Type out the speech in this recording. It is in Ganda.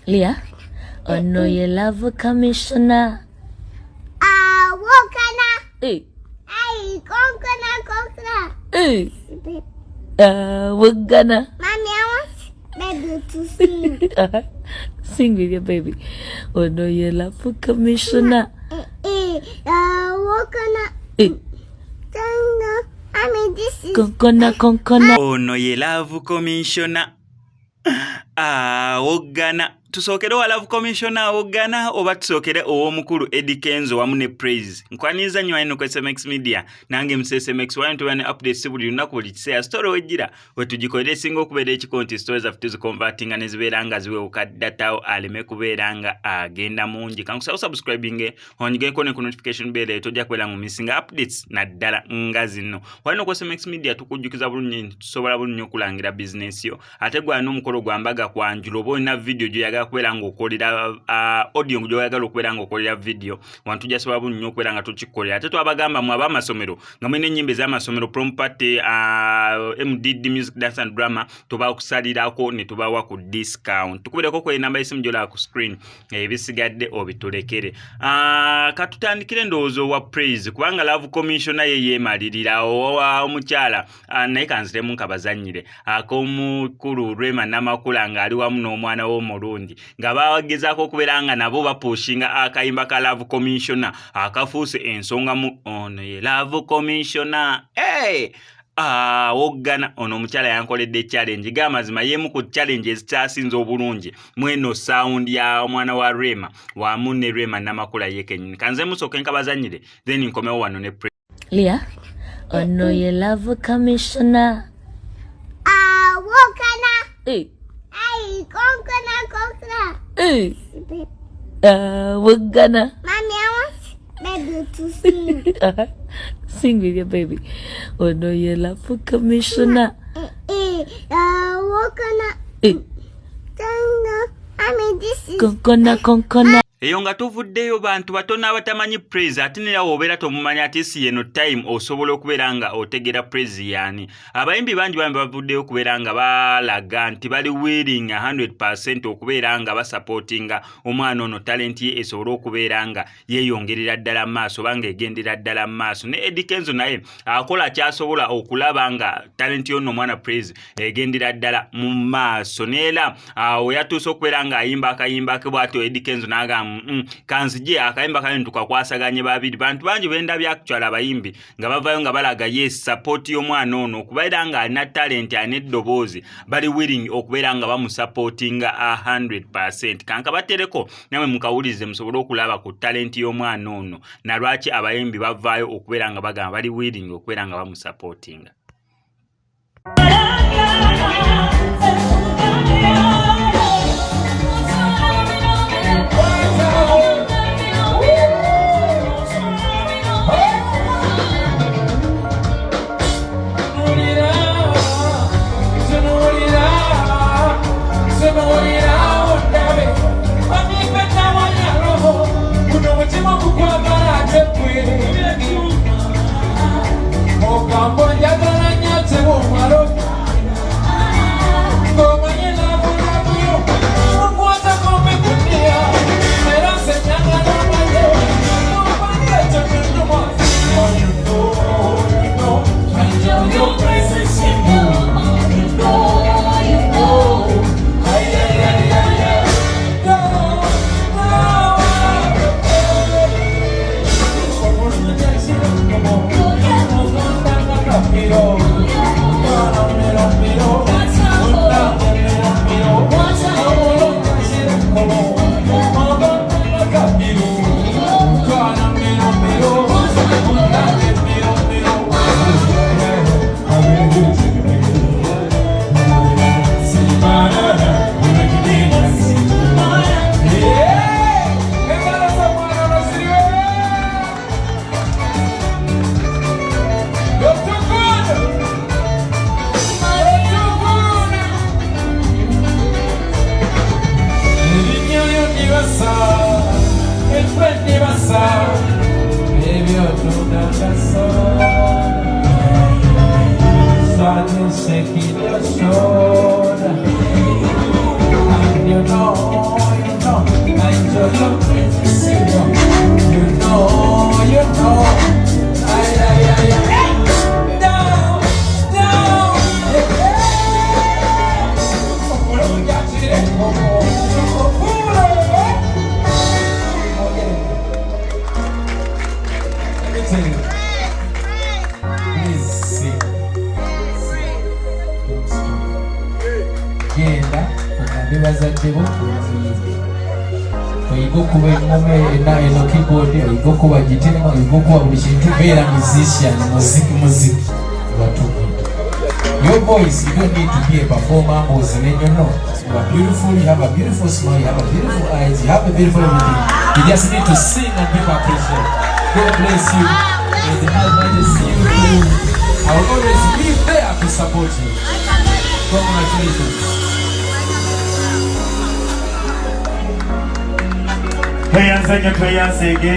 Leah, I know you love commissioner. Wokana. Hey. Ay, konkana. Hey. We're gonna. Mommy, I want baby to sing. Sing with your baby. I know you love commissioner. Wokana. Hey. I mean, this is Konkona. Ono ye love commissioner. Wogana. Tusokere wa love commissioner wogana oba tusokere ow'omukulu Eddie Kenzo wamu ne Praise. Nkwaniza nnyo ino ku SMX Media nange SMX wano tubane updates buli lunaku buli kiseera story wejjira wetugikolera esinga okubeera ekikonti stories of tuziconvertinga ne zibeera nga ziwewuka data aleme kubeera nga agenda mungi. Kankusaba subscribing onyigeko ne ku notification bell tojja kubeera mu missing updates naddala nga zino. Wano ku SMX Media tukujjukiza bulungi tusobola bulungi okulangira business yo. Ate gwano omukolo gwambaga kwanjulo oba olina video gyoyagala kubeera ng'okolera audio gyoyagala okubeera ng'okolera video wantu jasobola bulungi okubeera nga tukikolera. Ate twabagamba mu ab'amasomero nga mulina ennyimba ez'amasomero Prompate MDD Music Dance and Drama tuba okusalirako ne tubawa ku discount. Tukubireko ku enamba y'essimu gy'olaba ku screen ebisigadde obitulekere. Katutandikire ndowoozo wa Praise kubanga love commissioner ye yeemalirira omukyala naye kanziremu nkabazannyire ak'omukulu Rema Namakula ng'ali wamu n'omwana w'omulundi nga bagezaako okubeera nga nabo bapushinga akayimba ka love commissioner akafuuse ensonga mu ono ye love commissioner. Wogana ono omukyala yankoledde challenge gamazima yemu ku challenge ezitasinza obulungi mweno sound ya omwana wa Rema wamu ne Rema Namakula yekenyini. Kanze musoke nkabazannyire then nkomewo wano ne Leah, I know you love commissioner. Wokana. Hey. Ay, konkana. Hey. We're gonna. Mommy, I want baby to sing. Sing with your baby. I know you love commissioner. Wokana. Hey. I mean, this is Konkona. Eyo nga tuvuddeyo bantu batono abatamanyi Praise ate nera wobeera tomumanya ate si yeno time osobola okubeera nga otegera Praise yani. Abayimbi bangi bavuddeyo okubeera nga balaga nti bali willing 100% okubeera nga basupportinga omwana ono talent ye esobola okubeera nga yeeyongerera ddala maaso banga egendera ddala maaso. Ne Eddie Kenzo naye akola kyasobola okulaba nga talent y'ono omwana Praise egendera ddala mu maaso. Neera oyatuuse okubeera nga ayimba akayimba ke bw'atyo Eddie Kenzo n'agamba kanzije akayimba kali tukakwasaganye babiri bantu bangi benda byakucwala abayimbi nga bavayo nga balaga yes support y'omwana ono okubeera nga alina talent ane ddoboozi bali willing okubeera nga bamusupportinga 100%. Kanka batereko namwe mukawulize musobole okulaba ku talent y'omwana ono na lwaki abayimbi bavayo okubeera nga bagamba bali willing okubeera nga bamusupportinga. Genda bazadde bo oyiga okuba engoma eno keyboard oyiga okuba gitema oyiga okuba buli kintu beera musician muziki your voice, you don't need to be a performer or you know. You are beautiful, you have a beautiful smile, you have a beautiful eyes, you have a beautiful everything. You just need to sing and people appreciate. God bless you. May the Almighty see you through. I will always be there to support you. Congratulations. Players again.